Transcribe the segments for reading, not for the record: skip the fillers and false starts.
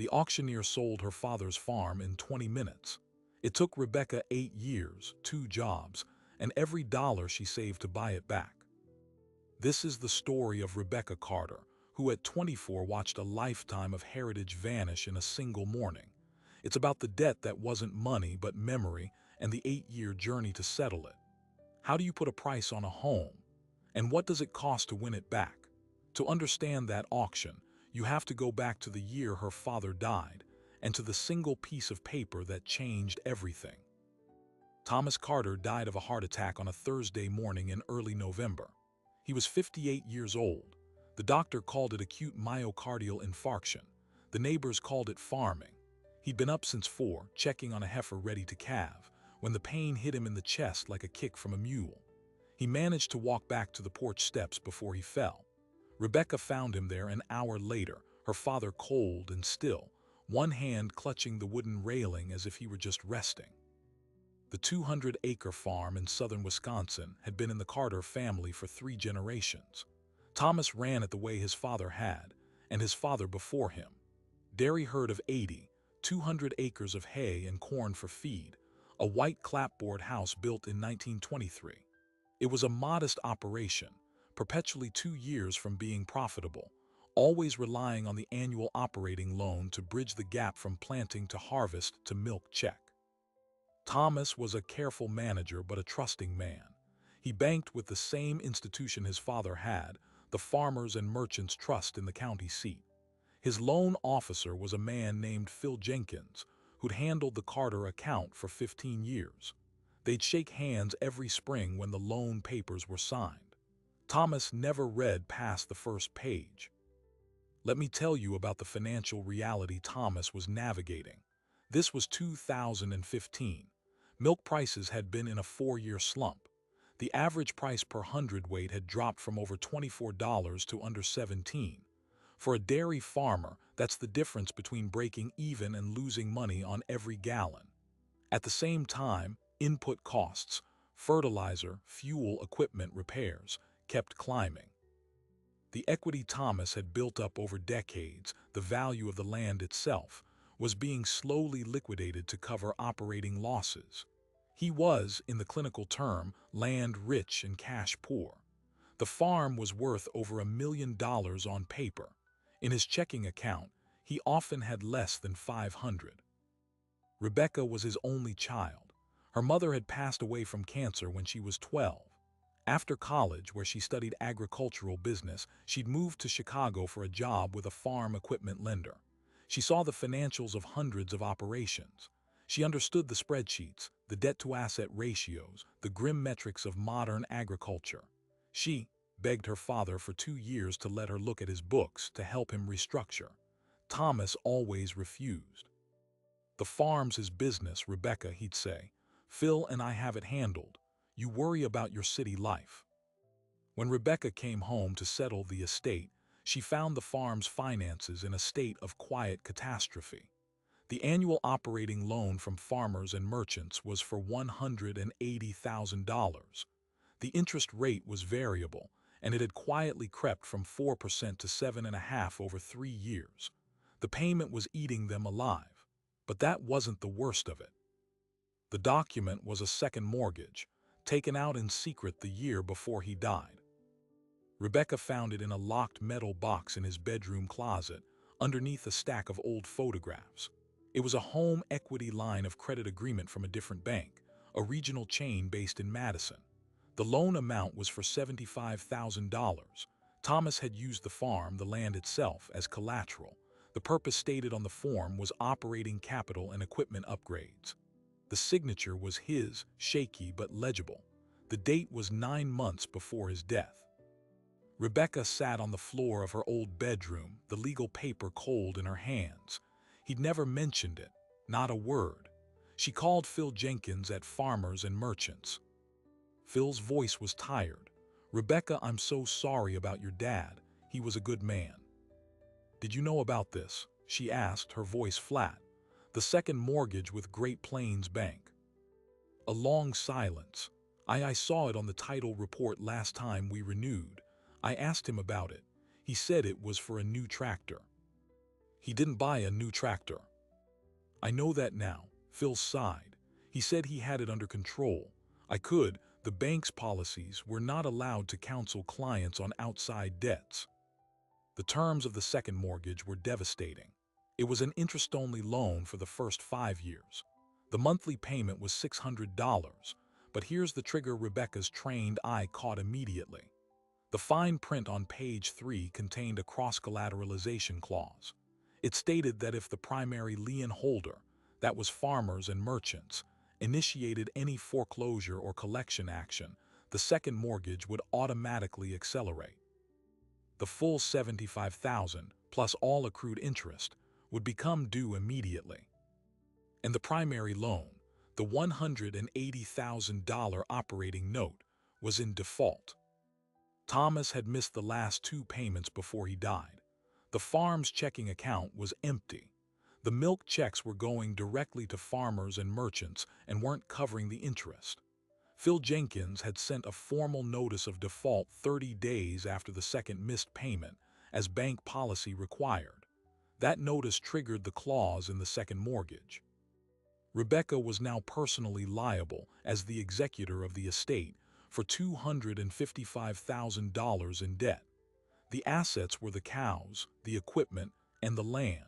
The auctioneer sold her father's farm in 20 minutes. It took Rebecca 8 years, 2 jobs, and every dollar she saved to buy it back. This is the story of Rebecca Carter, who at 24 watched a lifetime of heritage vanish in a single morning. It's about the debt that wasn't money but memory and the 8-year journey to settle it. How do you put a price on a home? And what does it cost to win it back? To understand that auction, you have to go back to the year her father died and to the single piece of paper that changed everything. Thomas Carter died of a heart attack on a Thursday morning in early November. He was 58 years old. The doctor called it acute myocardial infarction. The neighbors called it farming. He'd been up since 4, checking on a heifer ready to calve, when the pain hit him in the chest like a kick from a mule. He managed to walk back to the porch steps before he fell. Rebecca found him there an hour later, her father cold and still, one hand clutching the wooden railing as if he were just resting. The 200-acre farm in southern Wisconsin had been in the Carter family for 3 generations. Thomas ran it the way his father had, and his father before him. Dairy herd of 80, 200 acres of hay and corn for feed, a white clapboard house built in 1923. It was a modest operation, perpetually 2 years from being profitable, always relying on the annual operating loan to bridge the gap from planting to harvest to milk check. Thomas was a careful manager but a trusting man. He banked with the same institution his father had, the Farmers and Merchants Trust in the county seat. His loan officer was a man named Phil Jenkins, who'd handled the Carter account for 15 years. They'd shake hands every spring when the loan papers were signed. Thomas never read past the first page. Let me tell you about the financial reality Thomas was navigating. This was 2015. Milk prices had been in a 4-year slump. The average price per hundredweight had dropped from over $24 to under $17. For a dairy farmer, that's the difference between breaking even and losing money on every gallon. At the same time, input costs, fertilizer, fuel, equipment, repairs, kept climbing. The equity Thomas had built up over decades, the value of the land itself, was being slowly liquidated to cover operating losses. He was, in the clinical term, land rich and cash poor. The farm was worth over $1 million on paper. In his checking account, he often had less than $500. Rebecca was his only child. Her mother had passed away from cancer when she was 12. After college, where she studied agricultural business, she'd moved to Chicago for a job with a farm equipment lender. She saw the financials of hundreds of operations. She understood the spreadsheets, the debt-to-asset ratios, the grim metrics of modern agriculture. She begged her father for 2 years to let her look at his books to help him restructure. Thomas always refused. "The farm's his business, Rebecca," he'd say. "Phil and I have it handled. You worry about your city life." When Rebecca came home to settle the estate, she found the farm's finances in a state of quiet catastrophe. The annual operating loan from Farmers and Merchants was for $180,000. The interest rate was variable, and it had quietly crept from 4% to 7.5% over 3 years. The payment was eating them alive. But that wasn't the worst of it. The document was a second mortgage, taken out in secret the year before he died. Rebecca found it in a locked metal box in his bedroom closet, underneath a stack of old photographs. It was a home equity line of credit agreement from a different bank, a regional chain based in Madison. The loan amount was for $75,000. Thomas had used the farm, the land itself, as collateral. The purpose stated on the form was operating capital and equipment upgrades. The signature was his, shaky but legible. The date was 9 months before his death. Rebecca sat on the floor of her old bedroom, the legal paper cold in her hands. He'd never mentioned it, not a word. She called Phil Jenkins at Farmers and Merchants. Phil's voice was tired. "Rebecca, I'm so sorry about your dad. He was a good man." "Did you know about this?" she asked, her voice flat. "The second mortgage with Great Plains Bank." A long silence. I saw it on the title report last time we renewed. I asked him about it. He said it was for a new tractor." He didn't buy a new tractor. I know that now, Phil sighed. He said he had it under control. The bank's policies were not allowed to counsel clients on outside debts. The terms of the second mortgage were devastating. It was an interest-only loan for the first 5 years. The monthly payment was $600, but here's the trigger Rebecca's trained eye caught immediately. The fine print on page 3 contained a cross-collateralization clause. It stated that if the primary lien holder, that was farmers and merchants, initiated any foreclosure or collection action, the second mortgage would automatically accelerate. The full $75,000, plus all accrued interest, would become due immediately. And the primary loan, the $180,000 operating note, was in default. Thomas had missed the last 2 payments before he died. The farm's checking account was empty. The milk checks were going directly to farmers and merchants and weren't covering the interest. Phil Jenkins had sent a formal notice of default 30 days after the second missed payment, as bank policy required. That notice triggered the clause in the second mortgage. Rebecca was now personally liable as the executor of the estate for $255,000 in debt. The assets were the cows, the equipment, and the land.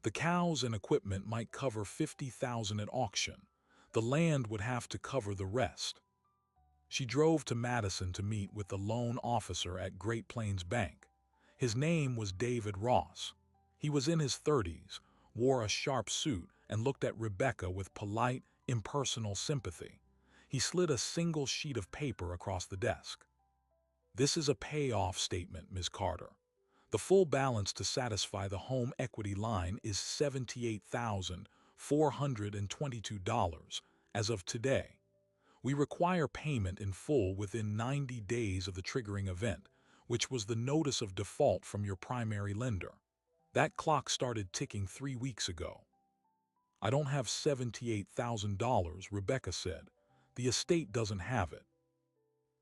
The cows and equipment might cover $50,000 at auction. The land would have to cover the rest. She drove to Madison to meet with the loan officer at Great Plains Bank. His name was David Ross. He was in his 30s, wore a sharp suit, and looked at Rebecca with polite, impersonal sympathy. He slid a single sheet of paper across the desk. "This is a payoff statement, Ms. Carter. The full balance to satisfy the home equity line is $78,422 as of today. We require payment in full within 90 days of the triggering event, which was the notice of default from your primary lender. That clock started ticking 3 weeks ago." "I don't have $78,000, Rebecca said. "The estate doesn't have it."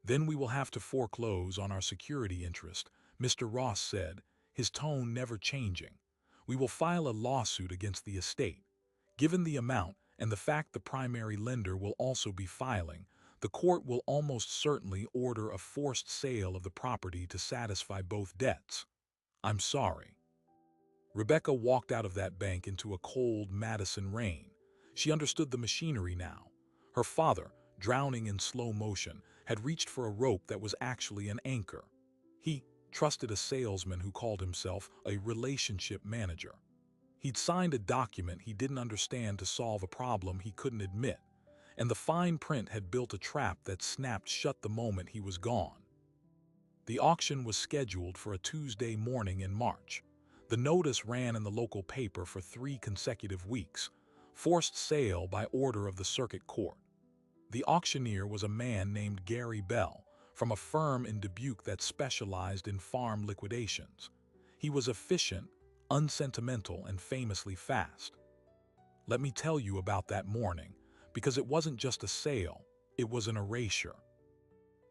"Then we will have to foreclose on our security interest," Mr. Ross said, his tone never changing. "We will file a lawsuit against the estate. Given the amount and the fact the primary lender will also be filing, the court will almost certainly order a forced sale of the property to satisfy both debts. I'm sorry." Rebecca walked out of that bank into a cold Madison rain. She understood the machinery now. Her father, drowning in slow motion, had reached for a rope that was actually an anchor. He trusted a salesman who called himself a relationship manager. He'd signed a document he didn't understand to solve a problem he couldn't admit, and the fine print had built a trap that snapped shut the moment he was gone. The auction was scheduled for a Tuesday morning in March. The notice ran in the local paper for 3 consecutive weeks. Forced sale by order of the circuit court. The auctioneer was a man named Gary Bell, from a firm in Dubuque that specialized in farm liquidations. He was efficient, unsentimental, and famously fast. Let me tell you about that morning, because it wasn't just a sale, it was an erasure.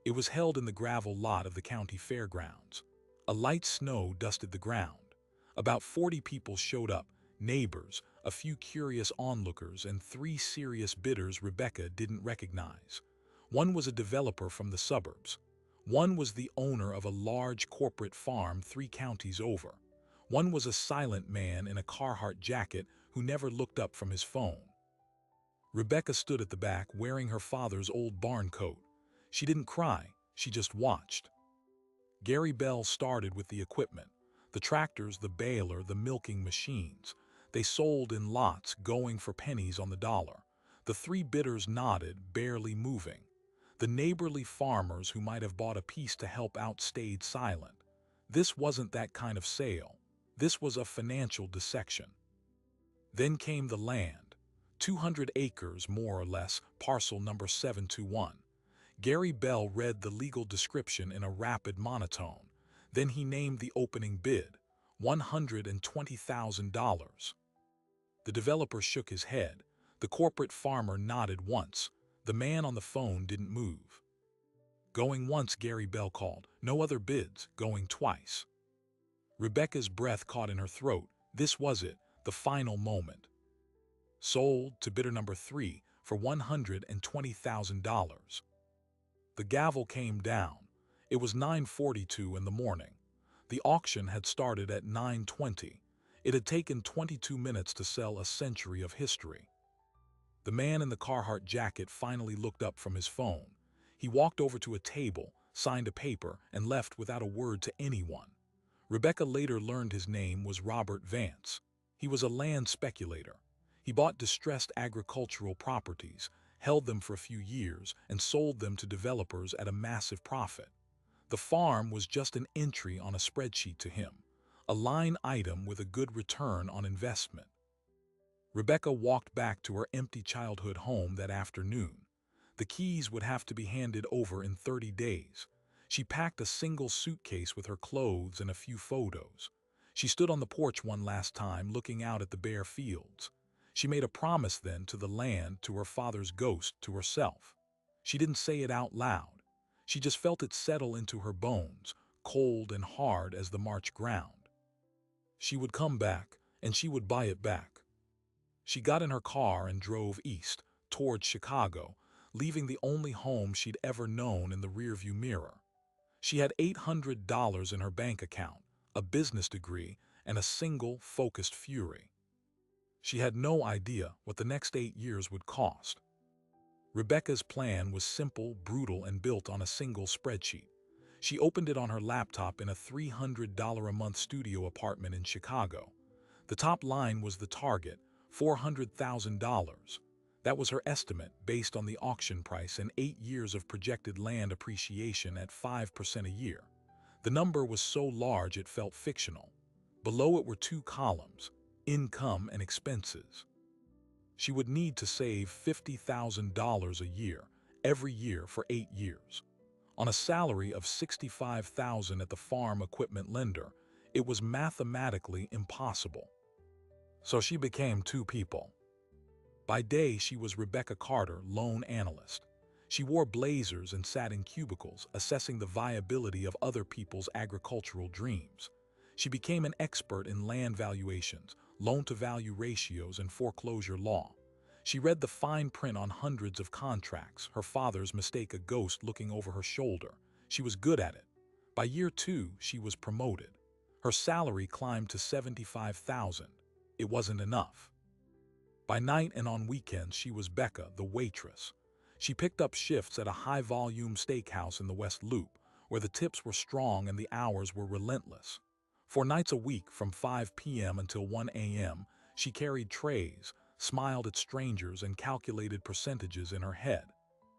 It was held in the gravel lot of the county fairgrounds. A light snow dusted the ground. About 40 people showed up, neighbors, a few curious onlookers, and 3 serious bidders Rebecca didn't recognize. One was a developer from the suburbs. One was the owner of a large corporate farm 3 counties over. One was a silent man in a Carhartt jacket who never looked up from his phone. Rebecca stood at the back wearing her father's old barn coat. She didn't cry, she just watched. Gary Bell started with the equipment. The tractors, the baler, the milking machines. They sold in lots, going for pennies on the dollar. The 3 bidders nodded, barely moving. The neighborly farmers who might have bought a piece to help out stayed silent. This wasn't that kind of sale. This was a financial dissection. Then came the land. 200 acres, more or less, parcel number 721. Gary Bell read the legal description in a rapid monotone. Then he named the opening bid, $120,000. The developer shook his head. The corporate farmer nodded once. The man on the phone didn't move. Going once, Gary Bell called. No other bids. Going twice. Rebecca's breath caught in her throat. This was it, the final moment. Sold to bidder number 3 for $120,000. The gavel came down. It was 9:42 in the morning. The auction had started at 9:20. It had taken 22 minutes to sell a century of history. The man in the Carhartt jacket finally looked up from his phone. He walked over to a table, signed a paper, and left without a word to anyone. Rebecca later learned his name was Robert Vance. He was a land speculator. He bought distressed agricultural properties, held them for a few years, and sold them to developers at a massive profit. The farm was just an entry on a spreadsheet to him, a line item with a good return on investment. Rebecca walked back to her empty childhood home that afternoon. The keys would have to be handed over in 30 days. She packed a single suitcase with her clothes and a few photos. She stood on the porch one last time, looking out at the bare fields. She made a promise then to the land, to her father's ghost, to herself. She didn't say it out loud. She just felt it settle into her bones, cold and hard as the March ground. She would come back, and she would buy it back. She got in her car and drove east, towards Chicago, leaving the only home she'd ever known in the rearview mirror. She had $800 in her bank account, a business degree, and a single, focused fury. She had no idea what the next 8 years would cost. Rebecca's plan was simple, brutal, and built on a single spreadsheet. She opened it on her laptop in a $300 a month studio apartment in Chicago. The top line was the target, $400,000. That was her estimate based on the auction price and 8 years of projected land appreciation at 5% a year. The number was so large it felt fictional. Below it were 2 columns, income and expenses. She would need to save $50,000 a year, every year for 8 years. On a salary of $65,000 at the farm equipment lender, it was mathematically impossible. So she became 2 people. By day, she was Rebecca Carter, loan analyst. She wore blazers and sat in cubicles, assessing the viability of other people's agricultural dreams. She became an expert in land valuations, loan-to-value ratios, and foreclosure law. She read the fine print on hundreds of contracts, her father's mistake a ghost looking over her shoulder. She was good at it. By year 2, she was promoted. Her salary climbed to $75,000. It wasn't enough. By night and on weekends, she was Becca, the waitress. She picked up shifts at a high-volume steakhouse in the West Loop, where the tips were strong and the hours were relentless. 4 nights a week, from 5 p.m. until 1 a.m., she carried trays, smiled at strangers, and calculated percentages in her head.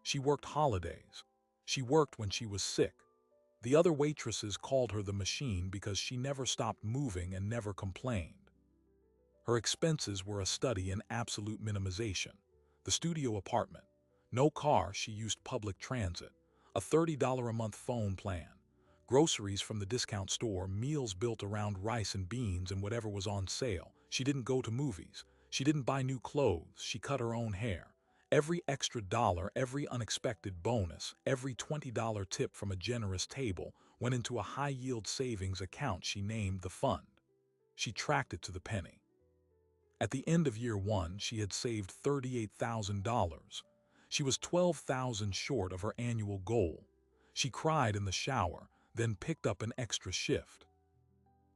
She worked holidays. She worked when she was sick. The other waitresses called her the machine because she never stopped moving and never complained. Her expenses were a study in absolute minimization. The studio apartment. No car, she used public transit. A $30 a month phone plan. Groceries from the discount store, meals built around rice and beans and whatever was on sale. She didn't go to movies. She didn't buy new clothes. She cut her own hair. Every extra dollar, every unexpected bonus, every $20 tip from a generous table went into a high-yield savings account she named the fund. She tracked it to the penny. At the end of year 1, she had saved $38,000. She was $12,000 short of her annual goal. She cried in the shower, then picked up an extra shift.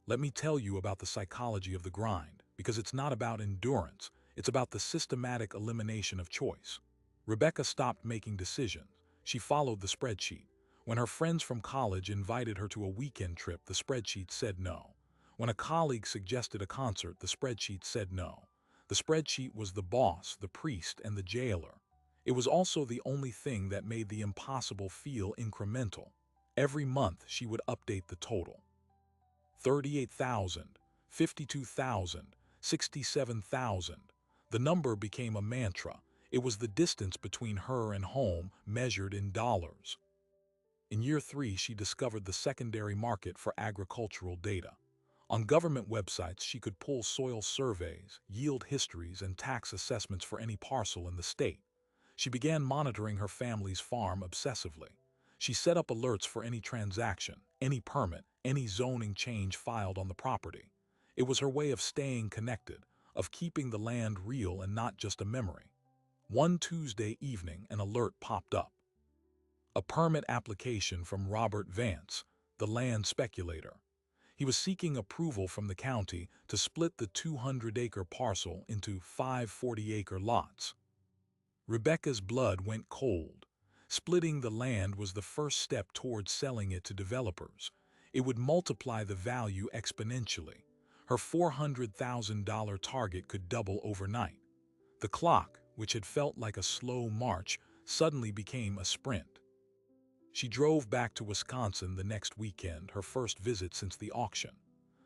Let me tell you about the psychology of the grind, because it's not about endurance, it's about the systematic elimination of choice. Rebecca stopped making decisions. She followed the spreadsheet. When her friends from college invited her to a weekend trip, the spreadsheet said no. When a colleague suggested a concert, the spreadsheet said no. The spreadsheet was the boss, the priest, and the jailer. It was also the only thing that made the impossible feel incremental. Every month, she would update the total. 38,000, 52,000, 67,000. The number became a mantra. It was the distance between her and home, measured in dollars. In year 3, she discovered the secondary market for agricultural data. On government websites, she could pull soil surveys, yield histories, and tax assessments for any parcel in the state. She began monitoring her family's farm obsessively. She set up alerts for any transaction, any permit, any zoning change filed on the property. It was her way of staying connected, of keeping the land real and not just a memory. One Tuesday evening, an alert popped up. A permit application from Robert Vance, the land speculator. He was seeking approval from the county to split the 200-acre parcel into 5 40-acre lots. Rebecca's blood went cold. Splitting the land was the first step towards selling it to developers. It would multiply the value exponentially. Her $400,000 target could double overnight. The clock, which had felt like a slow march, suddenly became a sprint. She drove back to Wisconsin the next weekend, her first visit since the auction.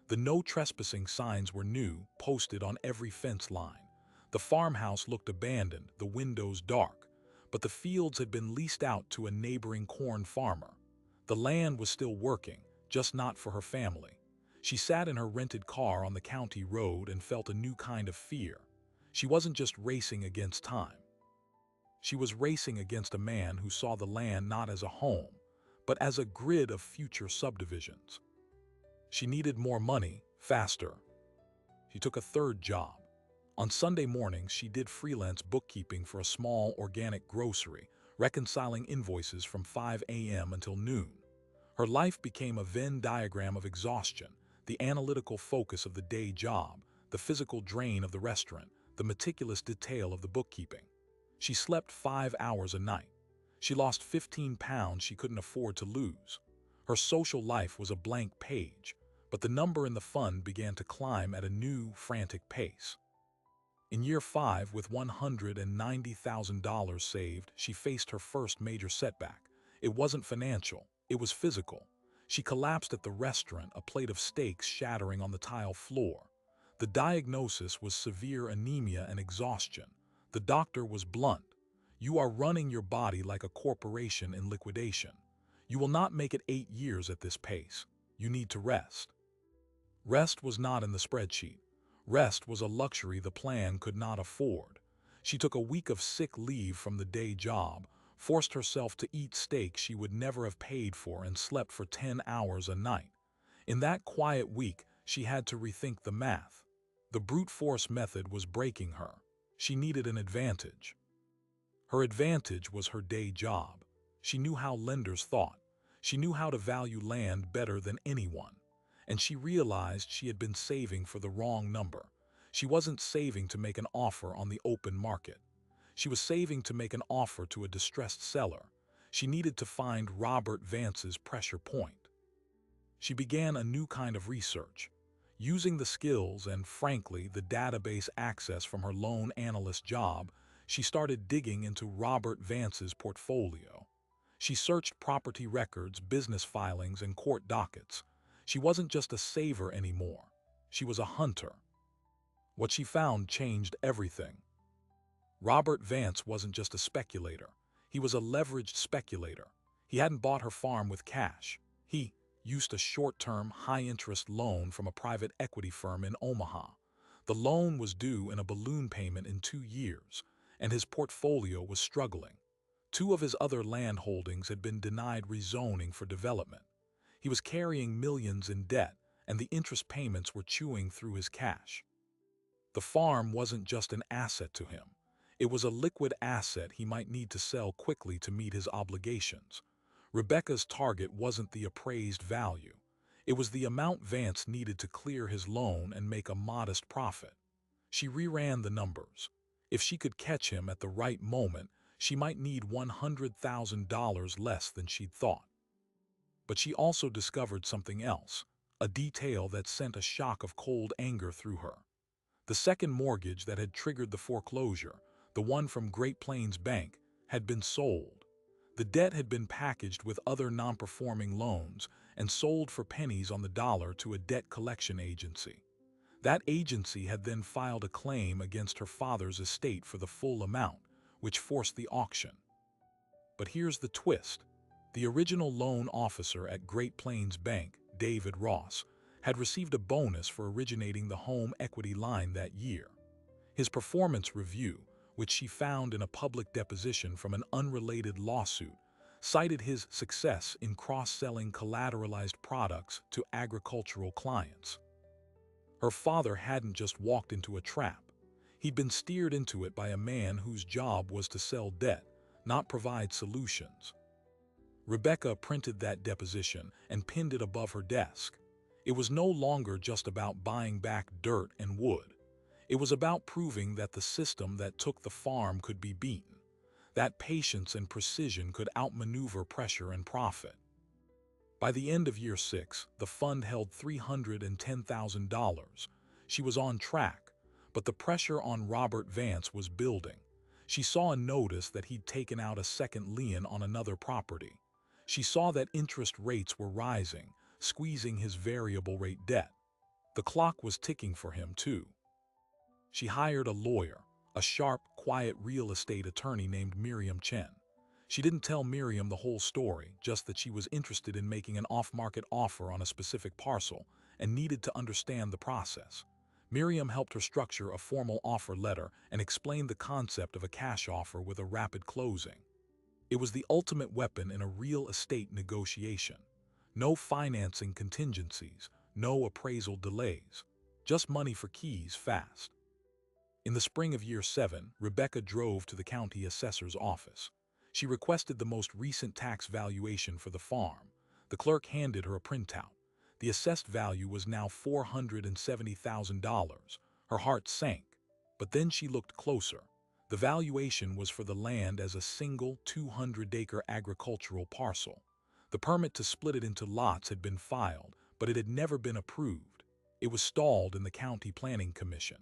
The no trespassing signs were new, posted on every fence line. The farmhouse looked abandoned, the windows dark, but the fields had been leased out to a neighboring corn farmer. The land was still working, just not for her family. She sat in her rented car on the county road and felt a new kind of fear. She wasn't just racing against time. She was racing against a man who saw the land not as a home, but as a grid of future subdivisions. She needed more money, faster. She took a third job. On Sunday mornings, she did freelance bookkeeping for a small organic grocery, reconciling invoices from 5 a.m. until noon. Her life became a Venn diagram of exhaustion, the analytical focus of the day job, the physical drain of the restaurant, the meticulous detail of the bookkeeping. She slept 5 hours a night. She lost 15 pounds she couldn't afford to lose. Her social life was a blank page, but the number in the fund began to climb at a new, frantic pace. In year 5, with $190,000 saved, she faced her first major setback. It wasn't financial, it was physical. She collapsed at the restaurant, a plate of steaks shattering on the tile floor. The diagnosis was severe anemia and exhaustion. The doctor was blunt. "You are running your body like a corporation in liquidation. You will not make it 8 years at this pace. You need to rest." Rest was not in the spreadsheet. Rest was a luxury the plan could not afford. She took a week of sick leave from the day job, forced herself to eat steak she would never have paid for, and slept for 10 hours a night. In that quiet week, she had to rethink the math. The brute force method was breaking her. She needed an advantage. Her advantage was her day job. She knew how lenders thought. She knew how to value land better than anyone. And she realized she had been saving for the wrong number. She wasn't saving to make an offer on the open market. She was saving to make an offer to a distressed seller. She needed to find Robert Vance's pressure point. She began a new kind of research. Using the skills and, frankly, the database access from her loan analyst job, she started digging into Robert Vance's portfolio. She searched property records, business filings, and court dockets. She wasn't just a saver anymore. She was a hunter. What she found changed everything. Robert Vance wasn't just a speculator. He was a leveraged speculator. He hadn't bought her farm with cash. He used a short-term, high-interest loan from a private equity firm in Omaha. The loan was due in a balloon payment in 2 years, and his portfolio was struggling. 2 of his other land holdings had been denied rezoning for development. He was carrying millions in debt, and the interest payments were chewing through his cash. The farm wasn't just an asset to him. It was a liquid asset he might need to sell quickly to meet his obligations. Rebecca's target wasn't the appraised value. It was the amount Vance needed to clear his loan and make a modest profit. She reran the numbers. If she could catch him at the right moment, she might need $100,000 less than she'd thought. But she also discovered something else, a detail that sent a shock of cold anger through her. The second mortgage that had triggered the foreclosure, the one from Great Plains Bank, had been sold. The debt had been packaged with other non-performing loans and sold for pennies on the dollar to a debt collection agency. That agency had then filed a claim against her father's estate for the full amount, which forced the auction. But here's the twist. The original loan officer at Great Plains Bank, David Ross, had received a bonus for originating the home equity line that year. His performance review, which she found in a public deposition from an unrelated lawsuit, cited his success in cross-selling collateralized products to agricultural clients. Her father hadn't just walked into a trap. He'd been steered into it by a man whose job was to sell debt, not provide solutions. Rebecca printed that deposition and pinned it above her desk. It was no longer just about buying back dirt and wood. It was about proving that the system that took the farm could be beaten, that patience and precision could outmaneuver pressure and profit. By the end of year 6, the fund held $310,000. She was on track, but the pressure on Robert Vance was building. She saw a notice that he'd taken out a second lien on another property. She saw that interest rates were rising, squeezing his variable rate debt. The clock was ticking for him, too. She hired a lawyer, a sharp, quiet real estate attorney named Miriam Chen. She didn't tell Miriam the whole story, just that she was interested in making an off-market offer on a specific parcel and needed to understand the process. Miriam helped her structure a formal offer letter and explained the concept of a cash offer with a rapid closing. It was the ultimate weapon in a real estate negotiation. No financing contingencies, no appraisal delays, just money for keys fast. In the spring of year 7, Rebecca drove to the county assessor's office. She requested the most recent tax valuation for the farm. The clerk handed her a printout. The assessed value was now $470,000. Her heart sank. But then she looked closer. The valuation was for the land as a single 200-acre agricultural parcel. The permit to split it into lots had been filed, but it had never been approved. It was stalled in the county planning commission.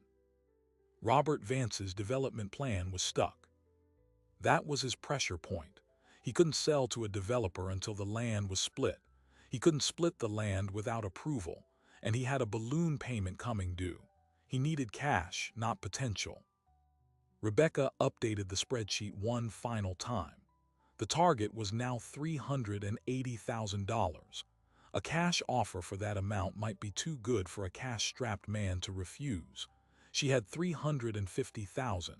Robert Vance's development plan was stuck. That was his pressure point. He couldn't sell to a developer until the land was split. He couldn't split the land without approval, and he had a balloon payment coming due. He needed cash, not potential. Rebecca updated the spreadsheet one final time. The target was now $380,000. A cash offer for that amount might be too good for a cash-strapped man to refuse. She had $350,000.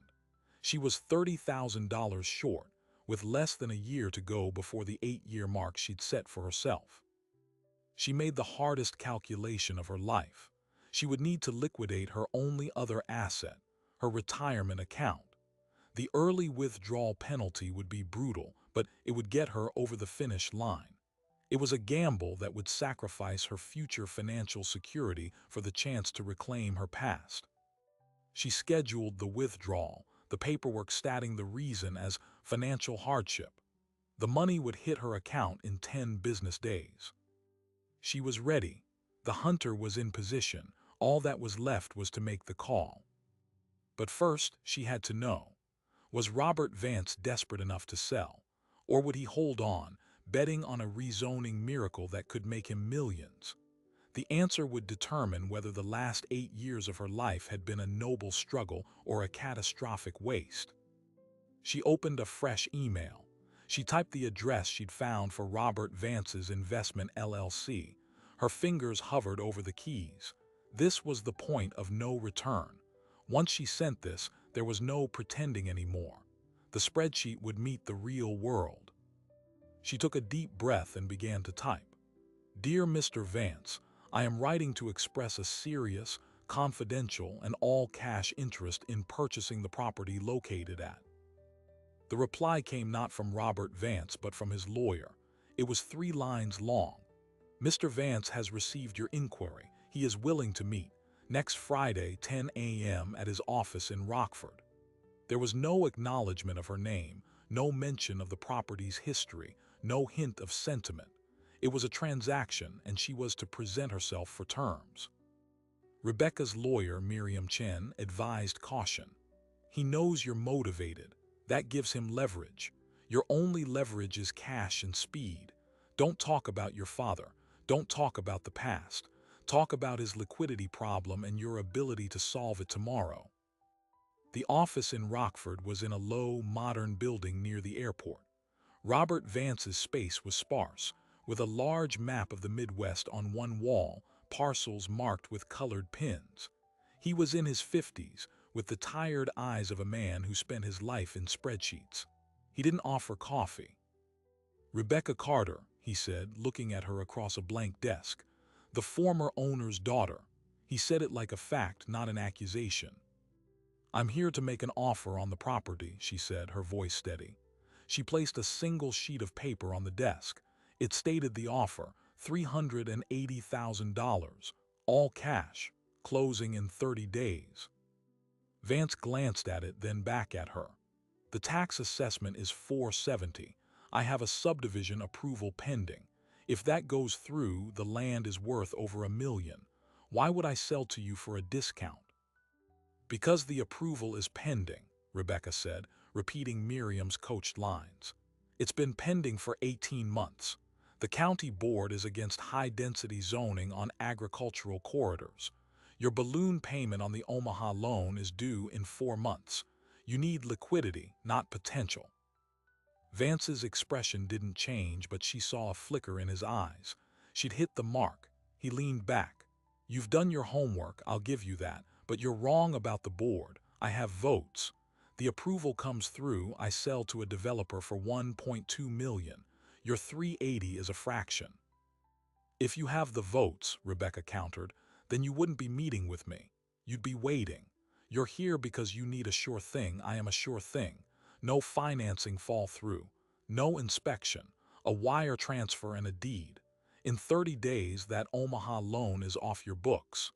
She was $30,000 short, with less than a year to go before the 8-year mark she'd set for herself. She made the hardest calculation of her life. She would need to liquidate her only other asset, her retirement account. The early withdrawal penalty would be brutal, but it would get her over the finish line. It was a gamble that would sacrifice her future financial security for the chance to reclaim her past. She scheduled the withdrawal, the paperwork stating the reason as financial hardship. The money would hit her account in 10 business days. She was ready. The hunter was in position. All that was left was to make the call. But first, she had to know. Was Robert Vance desperate enough to sell? Or would he hold on, betting on a rezoning miracle that could make him millions? The answer would determine whether the last 8 years of her life had been a noble struggle or a catastrophic waste. She opened a fresh email. She typed the address she'd found for Robert Vance's Investment LLC. Her fingers hovered over the keys. This was the point of no return. Once she sent this, there was no pretending anymore. The spreadsheet would meet the real world. She took a deep breath and began to type. Dear Mr. Vance, I am writing to express a serious, confidential, and all-cash interest in purchasing the property located at. The reply came not from Robert Vance but from his lawyer. It was 3 lines long. Mr. Vance has received your inquiry. He is willing to meet next Friday, 10 a.m. at his office in Rockford. There was no acknowledgement of her name, no mention of the property's history, no hint of sentiment. It was a transaction, and she was to present herself for terms. Rebecca's lawyer, Miriam Chen, advised caution. He knows you're motivated. That gives him leverage. Your only leverage is cash and speed. Don't talk about your father. Don't talk about the past. Talk about his liquidity problem and your ability to solve it tomorrow. The office in Rockford was in a low, modern building near the airport. Robert Vance's space was sparse, with a large map of the Midwest on one wall, parcels marked with colored pins. He was in his 50s, with the tired eyes of a man who spent his life in spreadsheets. He didn't offer coffee. Rebecca Carter, he said, looking at her across a blank desk. The former owner's daughter. He said it like a fact, not an accusation. "I'm here to make an offer on the property," she said, her voice steady. She placed a single sheet of paper on the desk. It stated the offer, $380,000, all cash, closing in 30 days. Vance glanced at it, then back at her. "The tax assessment is $470. I have a subdivision approval pending. If that goes through, the land is worth over $1 million. Why would I sell to you for a discount?" "Because the approval is pending," Rebecca said, repeating Miriam's coached lines. "It's been pending for 18 months. The county board is against high-density zoning on agricultural corridors. Your balloon payment on the Omaha loan is due in 4 months. You need liquidity, not potential." Vance's expression didn't change, but she saw a flicker in his eyes. She'd hit the mark. He leaned back. "You've done your homework, I'll give you that, but you're wrong about the board. I have votes. The approval comes through, I sell to a developer for $1.2 million. Your $380 is a fraction." "If you have the votes," Rebecca countered, "then you wouldn't be meeting with me. You'd be waiting. You're here because you need a sure thing. I am a sure thing. No financing fall through. No inspection. A wire transfer and a deed. In 30 days, that Omaha loan is off your books."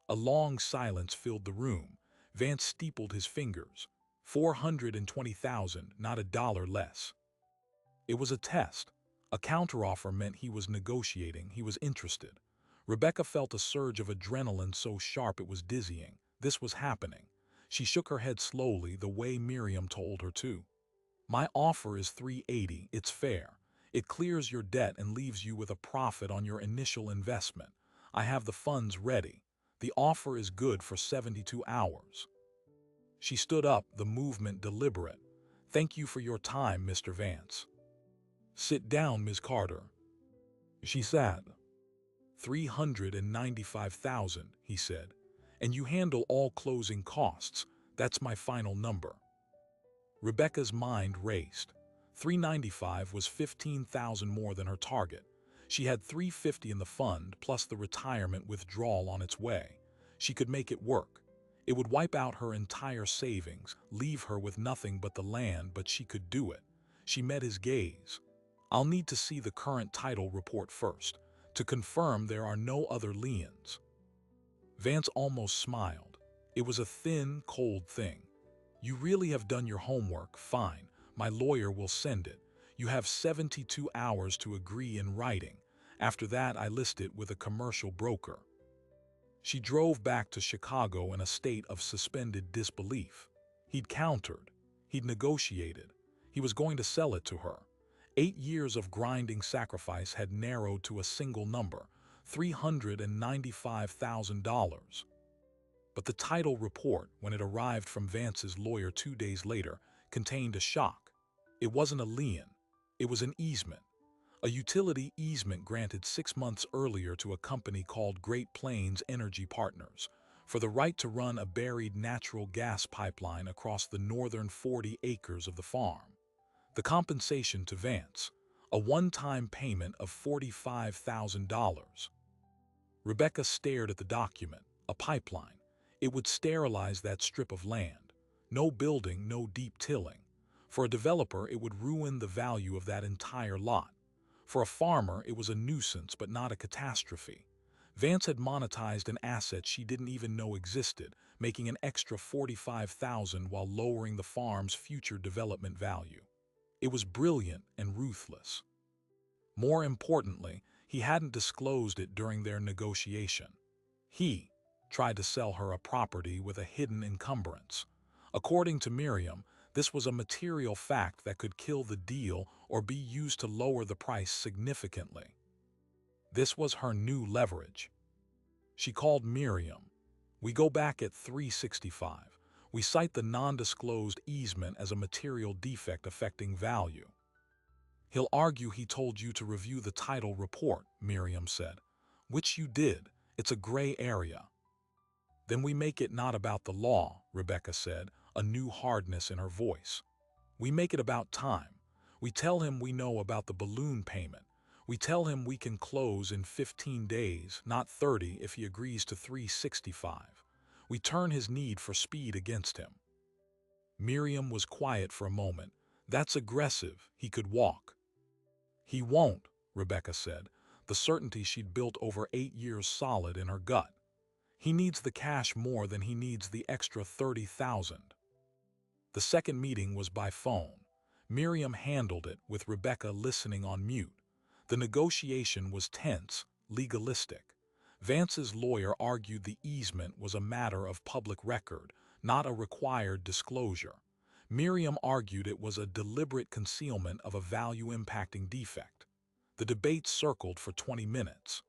A long silence filled the room. Vance steepled his fingers. 420,000, not a dollar less. It was a test. A counteroffer meant he was negotiating, he was interested. Rebecca felt a surge of adrenaline so sharp it was dizzying. This was happening. She shook her head slowly, the way Miriam told her to. "My offer is $380. It's fair. It clears your debt and leaves you with a profit on your initial investment. I have the funds ready. The offer is good for 72 hours. She stood up, the movement deliberate. "Thank you for your time, Mr. Vance." "Sit down, Ms. Carter." She sat. 395,000, he said. "And you handle all closing costs. That's my final number." Rebecca's mind raced. 395 was 15,000 more than her target. She had 350 in the fund, plus the retirement withdrawal on its way. She could make it work. It would wipe out her entire savings, leave her with nothing but the land, but she could do it. She met his gaze. "I'll need to see the current title report first, to confirm there are no other liens." Vance almost smiled. It was a thin, cold thing. "You really have done your homework. Fine. My lawyer will send it. You have 72 hours to agree in writing. After that, I list it with a commercial broker." She drove back to Chicago in a state of suspended disbelief. He'd countered. He'd negotiated. He was going to sell it to her. 8 years of grinding sacrifice had narrowed to a single number, $395,000. But the title report, when it arrived from Vance's lawyer 2 days later, contained a shock. It wasn't a lien. It was an easement. A utility easement granted 6 months earlier to a company called Great Plains Energy Partners for the right to run a buried natural gas pipeline across the northern 40 acres of the farm. The compensation to Vance, a one-time payment of $45,000. Rebecca stared at the document, a pipeline. It would sterilize that strip of land. No building, no deep tilling. For a developer, it would ruin the value of that entire lot. For a farmer, it was a nuisance, but not a catastrophe. Vance had monetized an asset she didn't even know existed, making an extra $45,000 while lowering the farm's future development value. It was brilliant and ruthless. More importantly, he hadn't disclosed it during their negotiation. He tried to sell her a property with a hidden encumbrance. According to Miriam, this was a material fact that could kill the deal or be used to lower the price significantly. This was her new leverage. She called Miriam. "We go back at 365. We cite the non-disclosed easement as a material defect affecting value." "He'll argue he told you to review the title report," Miriam said. "Which you did. It's a gray area." "Then we make it not about the law," Rebecca said, a new hardness in her voice. "We make it about time. We tell him we know about the balloon payment. We tell him we can close in 15 days, not 30 if he agrees to 365. We turn his need for speed against him. Miriam was quiet for a moment. That's aggressive. He could walk. He won't, Rebecca said, the certainty she'd built over 8 years solid in her gut. He needs the cash more than he needs the extra 30,000. The second meeting was by phone. Miriam handled it with Rebecca listening on mute. The negotiation was tense, legalistic. Vance's lawyer argued the easement was a matter of public record, not a required disclosure. Miriam argued it was a deliberate concealment of a value-impacting defect. The debate circled for 20 minutes.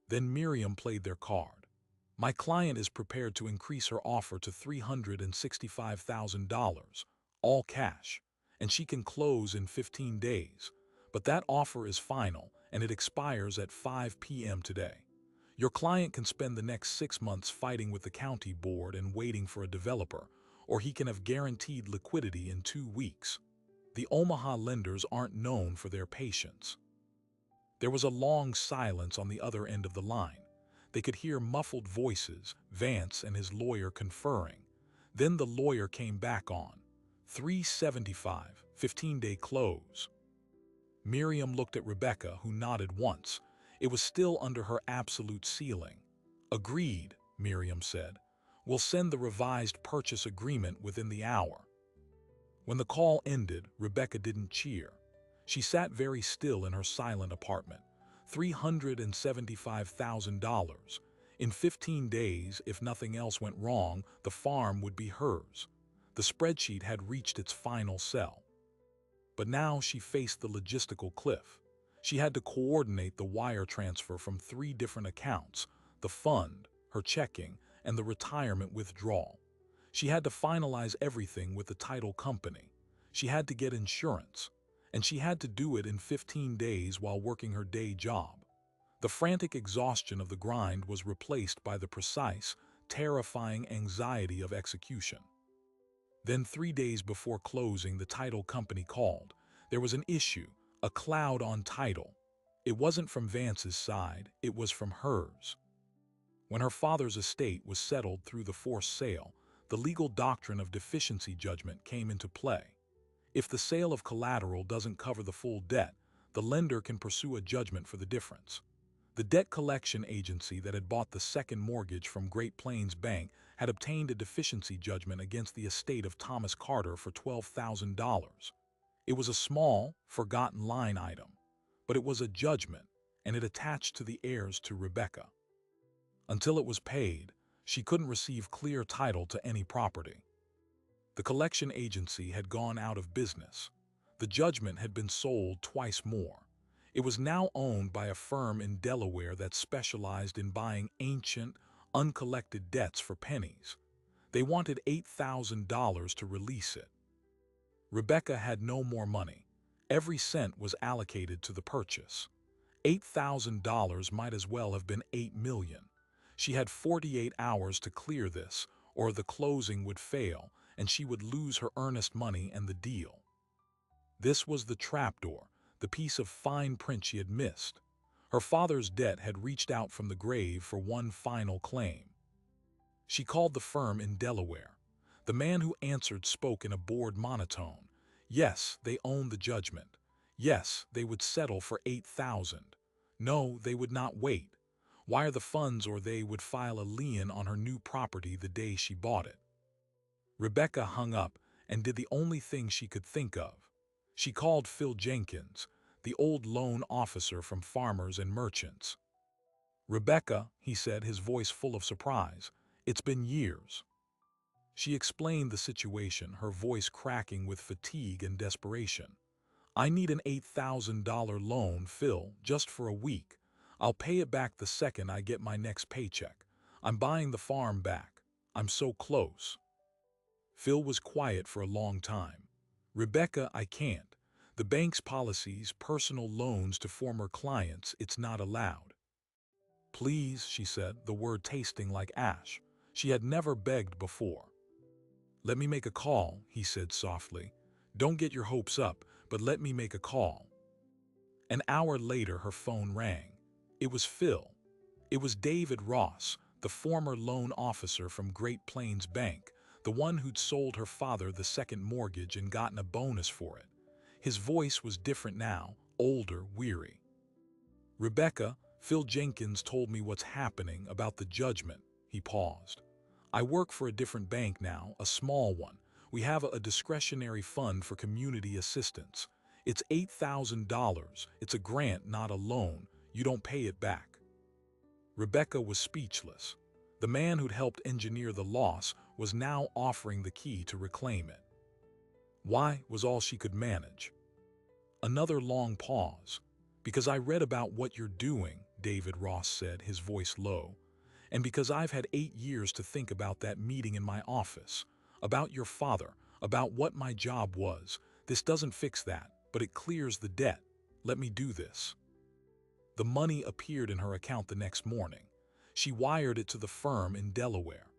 Then Miriam played their card. My client is prepared to increase her offer to $365,000, all cash, and she can close in 15 days. But that offer is final, and it expires at 5 p.m. today. Your client can spend the next 6 months fighting with the county board and waiting for a developer, or he can have guaranteed liquidity in 2 weeks. The Omaha lenders aren't known for their patience. There was a long silence on the other end of the line. They could hear muffled voices, Vance and his lawyer conferring. Then the lawyer came back on. 375, 15-day close. Miriam looked at Rebecca, who nodded once. It was still under her absolute ceiling. Agreed, Miriam said. We'll send the revised purchase agreement within the hour. When the call ended, Rebecca didn't cheer. She sat very still in her silent apartment. $375,000. In 15 days, if nothing else went wrong, the farm would be hers. The spreadsheet had reached its final cell. But now she faced the logistical cliff. She had to coordinate the wire transfer from 3 different accounts, the fund, her checking, and the retirement withdrawal. She had to finalize everything with the title company. She had to get insurance. And she had to do it in 15 days while working her day job. The frantic exhaustion of the grind was replaced by the precise, terrifying anxiety of execution. Then 3 days before closing, the title company called. There was an issue, a cloud on title. It wasn't from Vance's side, it was from hers. When her father's estate was settled through the forced sale, the legal doctrine of deficiency judgment came into play. If the sale of collateral doesn't cover the full debt, the lender can pursue a judgment for the difference. The debt collection agency that had bought the second mortgage from Great Plains Bank had obtained a deficiency judgment against the estate of Thomas Carter for $12,000. It was a small, forgotten line item, but it was a judgment, and it attached to the heirs to Rebecca. Until it was paid, she couldn't receive clear title to any property. The collection agency had gone out of business. The judgment had been sold twice more. It was now owned by a firm in Delaware that specialized in buying ancient, uncollected debts for pennies. They wanted $8,000 to release it. Rebecca had no more money. Every cent was allocated to the purchase. $8,000 might as well have been $8 million. She had 48 hours to clear this, or the closing would fail, and she would lose her earnest money and the deal. This was the trapdoor, the piece of fine print she had missed. Her father's debt had reached out from the grave for one final claim. She called the firm in Delaware. The man who answered spoke in a bored monotone. Yes, they owned the judgment. Yes, they would settle for $8,000. No, they would not wait. Wire the funds or they would file a lien on her new property the day she bought it. Rebecca hung up and did the only thing she could think of. She called Phil Jenkins, the old loan officer from Farmers and Merchants. "Rebecca," he said, his voice full of surprise, "it's been years." She explained the situation, her voice cracking with fatigue and desperation. "I need an $8,000 loan, Phil, just for a week. I'll pay it back the second I get my next paycheck. I'm buying the farm back. I'm so close." Phil was quiet for a long time. "Rebecca, I can't. The bank's policies, personal loans to former clients, it's not allowed." "Please," she said, the word tasting like ash. She had never begged before. "Let me make a call," he said softly. "Don't get your hopes up, but let me make a call." An hour later, her phone rang. It was Phil. It was David Ross, the former loan officer from Great Plains Bank, the one who'd sold her father the second mortgage and gotten a bonus for it. His voice was different now, older, weary. "Rebecca, Phil Jenkins told me what's happening about the judgment." He paused. "I work for a different bank now, a small one. We have a discretionary fund for community assistance. It's $8,000. It's a grant, not a loan. You don't pay it back." Rebecca was speechless. The man who'd helped engineer the loss was now offering the key to reclaim it. Why was all she could manage. Another long pause. "Because I read about what you're doing," David Ross said, his voice low. "And because I've had 8 years to think about that meeting in my office, about your father, about what my job was. This doesn't fix that, but it clears the debt. Let me do this." The money appeared in her account the next morning. She wired it to the firm in Delaware.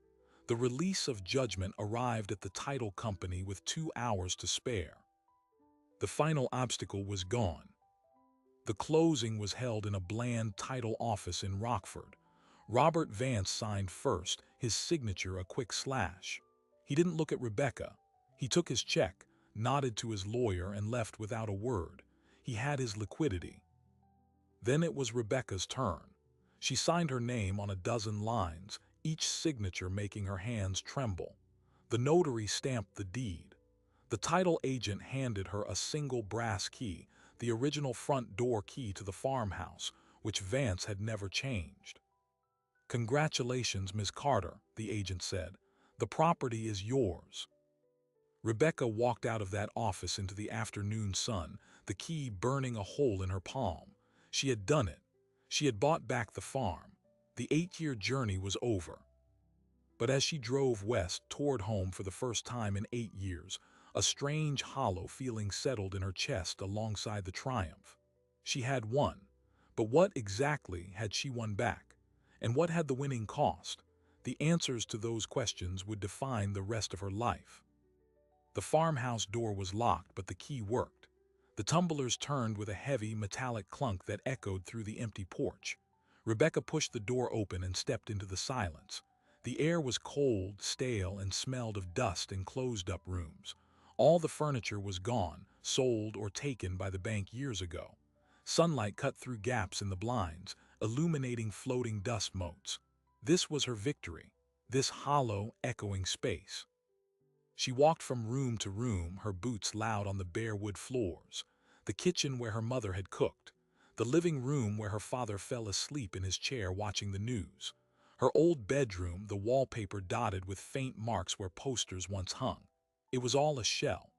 The release of judgment arrived at the title company with 2 hours to spare. The final obstacle was gone. The closing was held in a bland title office in Rockford. Robert Vance signed first, his signature a quick slash. He didn't look at Rebecca. He took his check, nodded to his lawyer, and left without a word. He had his liquidity. Then it was Rebecca's turn. She signed her name on a dozen lines, each signature making her hands tremble. The notary stamped the deed. The title agent handed her a single brass key, the original front door key to the farmhouse, which Vance had never changed. "Congratulations, Miss Carter," the agent said. "The property is yours." Rebecca walked out of that office into the afternoon sun, the key burning a hole in her palm. She had done it. She had bought back the farm. The 8-year journey was over. But as she drove west toward home for the first time in 8 years, a strange hollow feeling settled in her chest alongside the triumph. She had won. But what exactly had she won back? And what had the winning cost? The answers to those questions would define the rest of her life. The farmhouse door was locked, but the key worked. The tumblers turned with a heavy, metallic clunk that echoed through the empty porch. Rebecca pushed the door open and stepped into the silence. The air was cold, stale, and smelled of dust in closed-up rooms. All the furniture was gone, sold or taken by the bank years ago. Sunlight cut through gaps in the blinds, illuminating floating dust motes. This was her victory, this hollow, echoing space. She walked from room to room, her boots loud on the bare wood floors. The kitchen where her mother had cooked. The living room where her father fell asleep in his chair watching the news. Her old bedroom, the wallpaper dotted with faint marks where posters once hung. It was all a shell.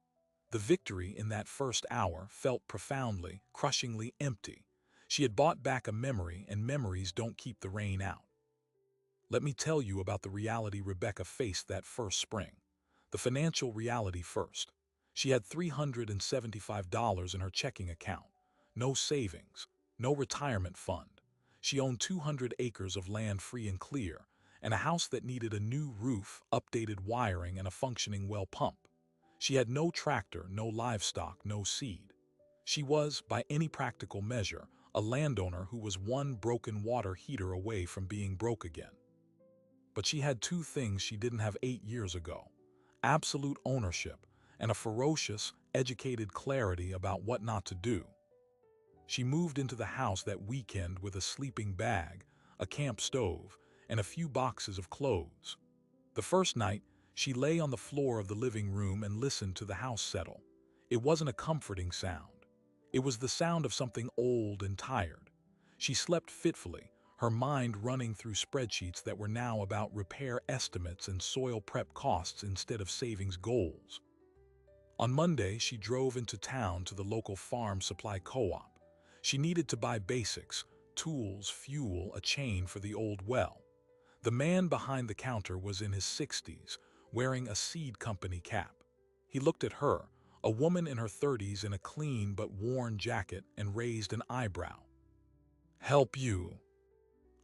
The victory in that first hour felt profoundly, crushingly empty. She had bought back a memory, and memories don't keep the rain out. Let me tell you about the reality Rebecca faced that first spring. The financial reality first. She had $375 in her checking account. No savings. No retirement fund. She owned 200 acres of land free and clear, and a house that needed a new roof, updated wiring, and a functioning well pump. She had no tractor, no livestock, no seed. She was, by any practical measure, a landowner who was one broken water heater away from being broke again. But she had 2 things she didn't have 8 years ago: absolute ownership and a ferocious, educated clarity about what not to do. She moved into the house that weekend with a sleeping bag, a camp stove, and a few boxes of clothes. The first night, she lay on the floor of the living room and listened to the house settle. It wasn't a comforting sound. It was the sound of something old and tired. She slept fitfully, her mind running through spreadsheets that were now about repair estimates and soil prep costs instead of savings goals. On Monday, she drove into town to the local farm supply co-op. She needed to buy basics: tools, fuel, a chain for the old well. The man behind the counter was in his 60s, wearing a seed company cap. He looked at her, a woman in her 30s in a clean but worn jacket, and raised an eyebrow. "Help you?"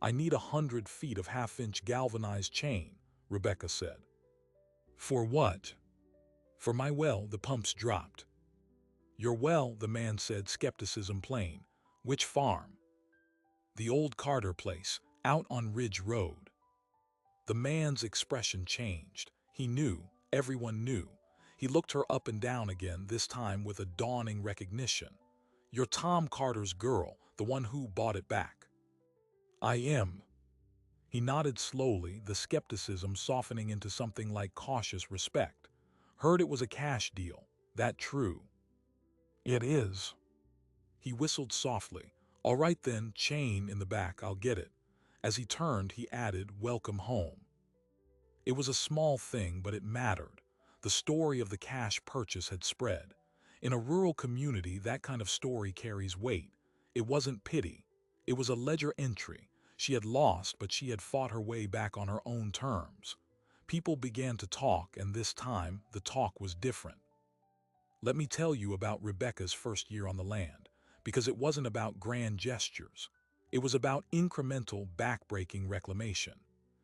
"I need 100 feet of half-inch galvanized chain," Rebecca said. "For what?" "For my well, the pump's dropped." "Your well," the man said, skepticism plain. Which farm? The old Carter place, out on Ridge Road. The man's expression changed. He knew, everyone knew. He looked her up and down again, this time with a dawning recognition. You're Tom Carter's girl, the one who bought it back. I am. He nodded slowly, the skepticism softening into something like cautious respect. Heard it was a cash deal. That true? It is. He whistled softly. All right then, chain in the back, I'll get it. As he turned, he added, welcome home. It was a small thing, but it mattered. The story of the cash purchase had spread. In a rural community, that kind of story carries weight. It wasn't pity. It was a ledger entry. She had lost, but she had fought her way back on her own terms. People began to talk, and this time, the talk was different. Let me tell you about Rebecca's first year on the land, because it wasn't about grand gestures. It was about incremental, backbreaking reclamation.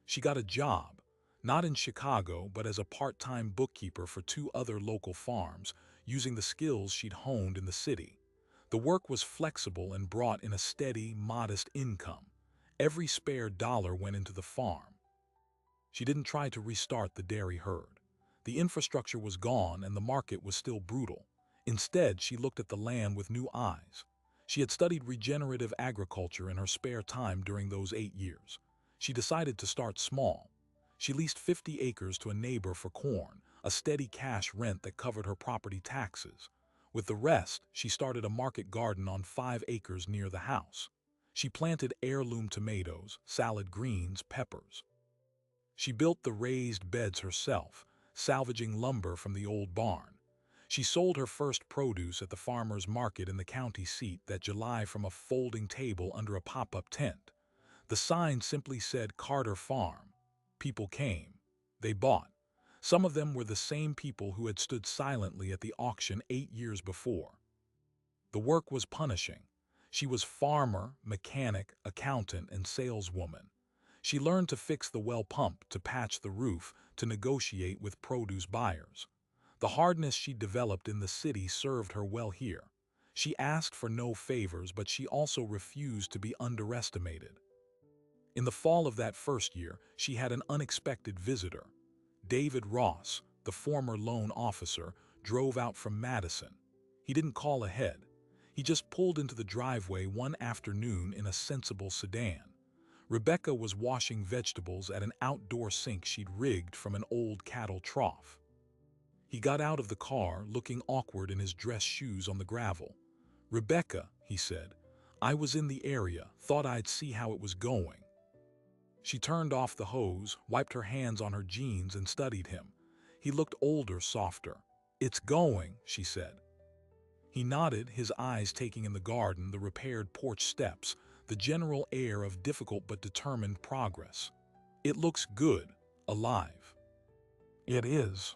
She got a job, not in Chicago, but as a part-time bookkeeper for 2 other local farms, using the skills she'd honed in the city. The work was flexible and brought in a steady, modest income. Every spare dollar went into the farm. She didn't try to restart the dairy herd. The infrastructure was gone and the market was still brutal. Instead, she looked at the land with new eyes. She had studied regenerative agriculture in her spare time during those 8 years. She decided to start small. She leased 50 acres to a neighbor for corn, a steady cash rent that covered her property taxes. With the rest, she started a market garden on 5 acres near the house. She planted heirloom tomatoes, salad greens, peppers. She built the raised beds herself, salvaging lumber from the old barn. She sold her first produce at the farmer's market in the county seat that July from a folding table under a pop-up tent. The sign simply said Carter Farm. People came. They bought. Some of them were the same people who had stood silently at the auction 8 years before. The work was punishing. She was farmer, mechanic, accountant, and saleswoman. She learned to fix the well pump, to patch the roof, to negotiate with produce buyers. The hardness she developed in the city served her well here. She asked for no favors, but she also refused to be underestimated. In the fall of that first year, she had an unexpected visitor. David Ross, the former loan officer, drove out from Madison. He didn't call ahead. He just pulled into the driveway one afternoon in a sensible sedan. Rebecca was washing vegetables at an outdoor sink she'd rigged from an old cattle trough. He got out of the car, looking awkward in his dress shoes on the gravel. "Rebecca," he said, "I was in the area, thought I'd see how it was going." She turned off the hose, wiped her hands on her jeans, and studied him. He looked older, softer. "It's going," she said. He nodded, his eyes taking in the garden, the repaired porch steps, the general air of difficult but determined progress. "It looks good, alive." "It is."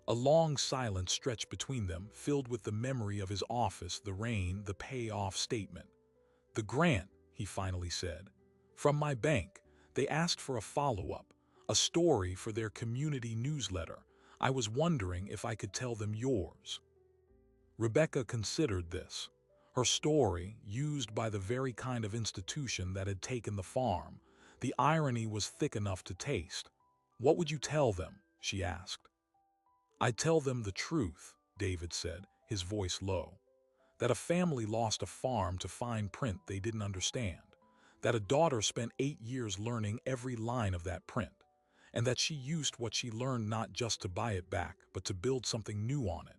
A long silence stretched between them, filled with the memory of his office, the rain, the payoff statement. "The grant," he finally said. "From my bank. They asked for a follow-up, a story for their community newsletter. I was wondering if I could tell them yours." Rebecca considered this. Her story, used by the very kind of institution that had taken the farm. The irony was thick enough to taste. "What would you tell them?" she asked. "I'd tell them the truth," David said, his voice low. That a family lost a farm to fine print they didn't understand. That a daughter spent 8 years learning every line of that print. And that she used what she learned not just to buy it back, but to build something new on it.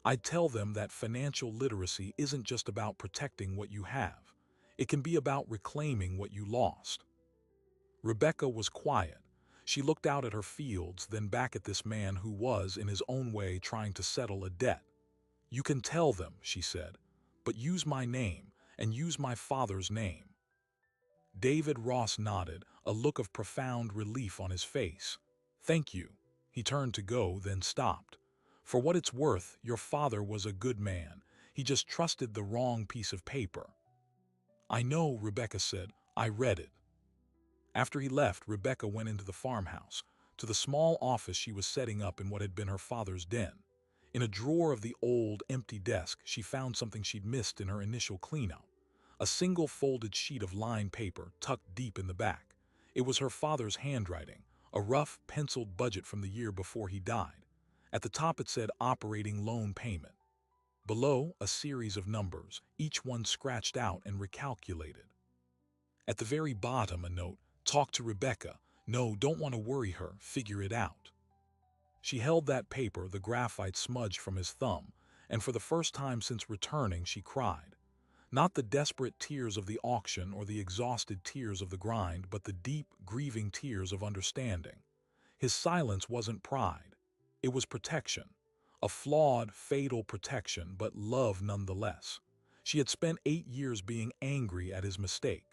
I'd tell them that financial literacy isn't just about protecting what you have. It can be about reclaiming what you lost. Rebecca was quiet. She looked out at her fields, then back at this man who was, in his own way, trying to settle a debt. "You can tell them," she said, "but use my name, and use my father's name." David Ross nodded, a look of profound relief on his face. "Thank you." He turned to go, then stopped. "For what it's worth, your father was a good man. He just trusted the wrong piece of paper." "I know," Rebecca said. "I read it." After he left, Rebecca went into the farmhouse, to the small office she was setting up in what had been her father's den. In a drawer of the old, empty desk, she found something she'd missed in her initial cleanup. a single folded sheet of lined paper tucked deep in the back. It was her father's handwriting, a rough, penciled budget from the year before he died. At the top it said operating loan payment. Below, a series of numbers, each one scratched out and recalculated. At the very bottom, a note, talk to Rebecca. No, don't want to worry her, figure it out. She held that paper, the graphite smudged from his thumb, and for the first time since returning, she cried. Not the desperate tears of the auction or the exhausted tears of the grind, but the deep, grieving tears of understanding. His silence wasn't pride. It was protection. A flawed, fatal protection, but love nonetheless. She had spent 8 years being angry at his mistake.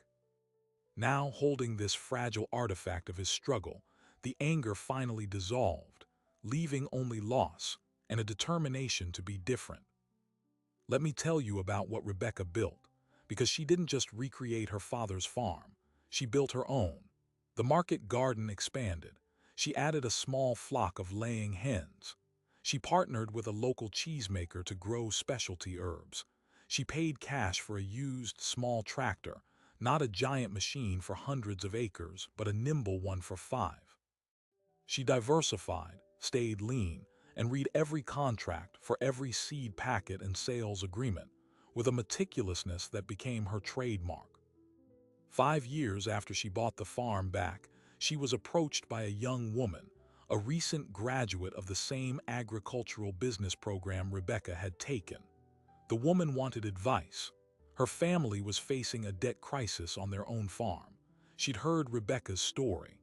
Now, holding this fragile artifact of his struggle, the anger finally dissolved, leaving only loss and a determination to be different. Let me tell you about what Rebecca built, because she didn't just recreate her father's farm, she built her own. The market garden expanded. She added a small flock of laying hens. She partnered with a local cheesemaker to grow specialty herbs. She paid cash for a used small tractor, not a giant machine for hundreds of acres, but a nimble one for 5. She diversified, stayed lean, and read every contract for every seed packet and sales agreement, with a meticulousness that became her trademark. 5 years after she bought the farm back, she was approached by a young woman, a recent graduate of the same agricultural business program Rebecca had taken. The woman wanted advice. Her family was facing a debt crisis on their own farm. She'd heard Rebecca's story.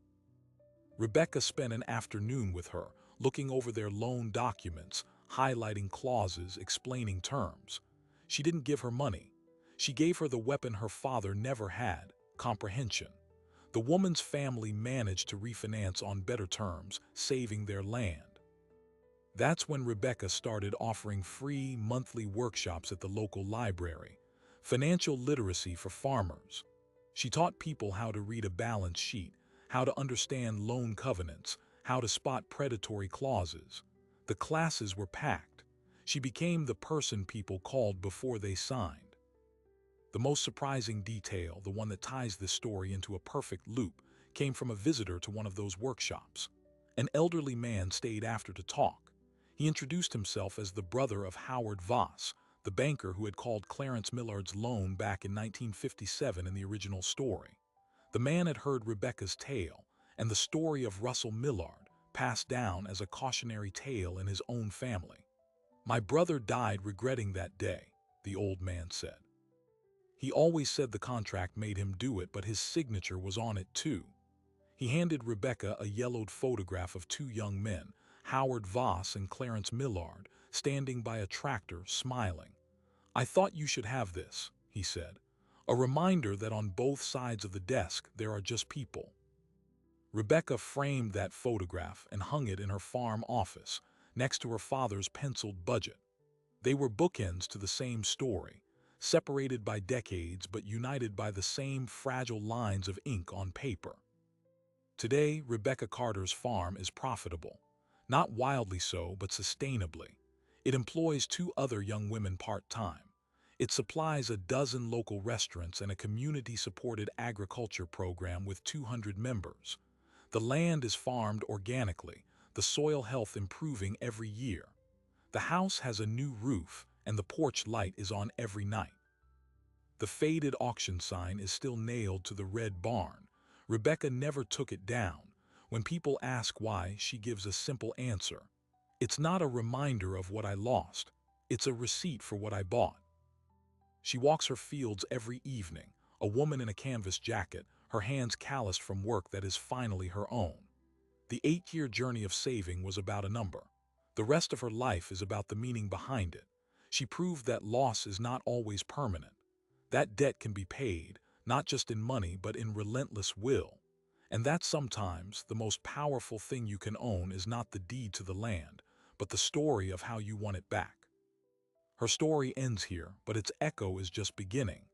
Rebecca spent an afternoon with her, looking over their loan documents, highlighting clauses, explaining terms. She didn't give her money. She gave her the weapon her father never had, comprehension. The woman's family managed to refinance on better terms, saving their land. That's when Rebecca started offering free monthly workshops at the local library, financial literacy for farmers. She taught people how to read a balance sheet, how to understand loan covenants, how to spot predatory clauses. The classes were packed. She became the person people called before they signed. The most surprising detail, the one that ties this story into a perfect loop, came from a visitor to one of those workshops. An elderly man stayed after to talk. He introduced himself as the brother of Howard Voss, the banker who had called Clarence Millard's loan back in 1957 in the original story. The man had heard Rebecca's tale and the story of Russell Millard, passed down as a cautionary tale in his own family. My brother died regretting that day, the old man said. He always said the contract made him do it, but his signature was on it too. He handed Rebecca a yellowed photograph of 2 young men, Howard Voss and Clarence Millard, standing by a tractor, smiling. I thought you should have this, he said. A reminder that on both sides of the desk there are just people. Rebecca framed that photograph and hung it in her farm office, next to her father's penciled budget. They were bookends to the same story, separated by decades but united by the same fragile lines of ink on paper. Today, Rebecca Carter's farm is profitable. Not wildly so, but sustainably. It employs 2 other young women part-time. It supplies a dozen local restaurants and a community-supported agriculture program with 200 members. The land is farmed organically, the soil health improving every year. The house has a new roof, and the porch light is on every night. The faded auction sign is still nailed to the red barn. Rebecca never took it down. When people ask why, she gives a simple answer. It's not a reminder of what I lost. It's a receipt for what I bought. She walks her fields every evening, a woman in a canvas jacket, her hands calloused from work that is finally her own. The 8-year journey of saving was about a number. The rest of her life is about the meaning behind it. She proved that loss is not always permanent. That debt can be paid, not just in money, but in relentless will. And that sometimes the most powerful thing you can own is not the deed to the land, but the story of how you won it back. Her story ends here, but its echo is just beginning.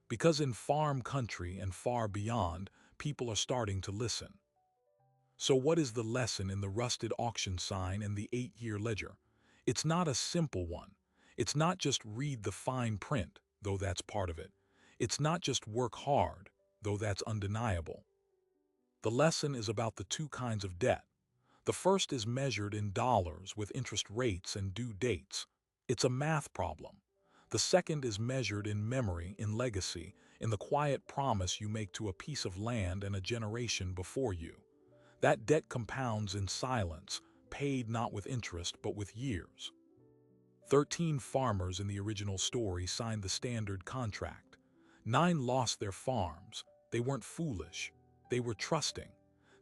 Because in farm country and far beyond, people are starting to listen. So what is the lesson in the rusted auction sign and the 8-year ledger? It's not a simple one. It's not just read the fine print, though that's part of it. It's not just work hard, though that's undeniable. The lesson is about the two kinds of debt. The first is measured in dollars with interest rates and due dates. It's a math problem. The second is measured in memory, in legacy, in the quiet promise you make to a piece of land and a generation before you. That debt compounds in silence, paid not with interest but with years. 13 farmers in the original story signed the standard contract. 9 lost their farms. They weren't foolish. They were trusting.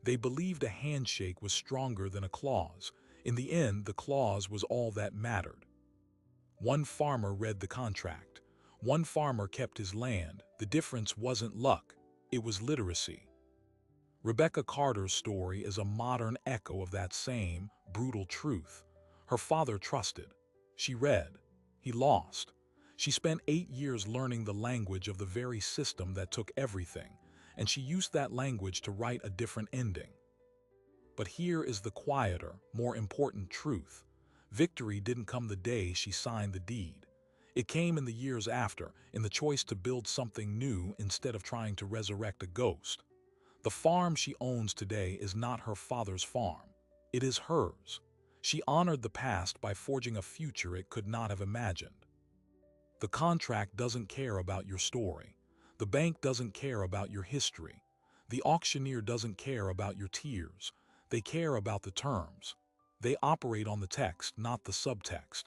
They believed a handshake was stronger than a clause. In the end, the clause was all that mattered. One farmer read the contract. One farmer kept his land. The difference wasn't luck. It was literacy. Rebecca Carter's story is a modern echo of that same brutal truth. Her father trusted. She read. He lost. She spent 8 years learning the language of the very system that took everything, and she used that language to write a different ending. But here is the quieter, more important truth. Victory didn't come the day she signed the deed. It came in the years after, in the choice to build something new instead of trying to resurrect a ghost. The farm she owns today is not her father's farm. It is hers. She honored the past by forging a future it could not have imagined. The contract doesn't care about your story. The bank doesn't care about your history. The auctioneer doesn't care about your tears. They care about the terms. They operate on the text, not the subtext.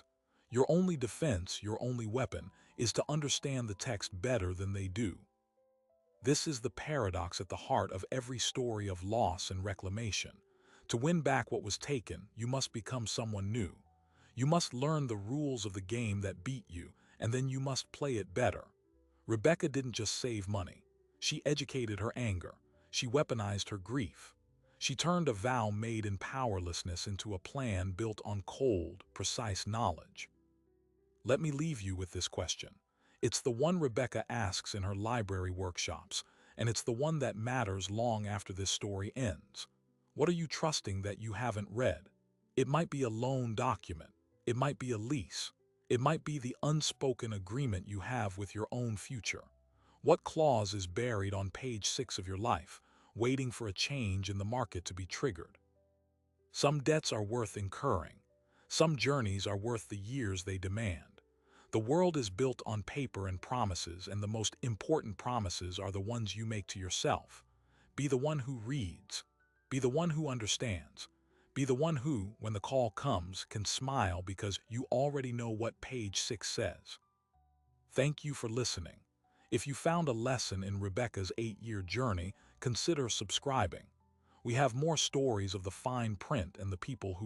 Your only defense, your only weapon, is to understand the text better than they do. This is the paradox at the heart of every story of loss and reclamation. To win back what was taken, you must become someone new. You must learn the rules of the game that beat you, and then you must play it better. Rebecca didn't just save money. She educated her anger. She weaponized her grief. She turned a vow made in powerlessness into a plan built on cold, precise knowledge. Let me leave you with this question. It's the one Rebecca asks in her library workshops, and it's the one that matters long after this story ends. What are you trusting that you haven't read? It might be a loan document. It might be a lease. It might be the unspoken agreement you have with your own future. What clause is buried on page 6 of your life, waiting for a change in the market to be triggered? Some debts are worth incurring. Some journeys are worth the years they demand. The world is built on paper and promises, and the most important promises are the ones you make to yourself. Be the one who reads. Be the one who understands. Be the one who, when the call comes, can smile because you already know what page 6 says. Thank you for listening. If you found a lesson in Rebecca's 8-year journey, consider subscribing. We have more stories of the fine print and the people who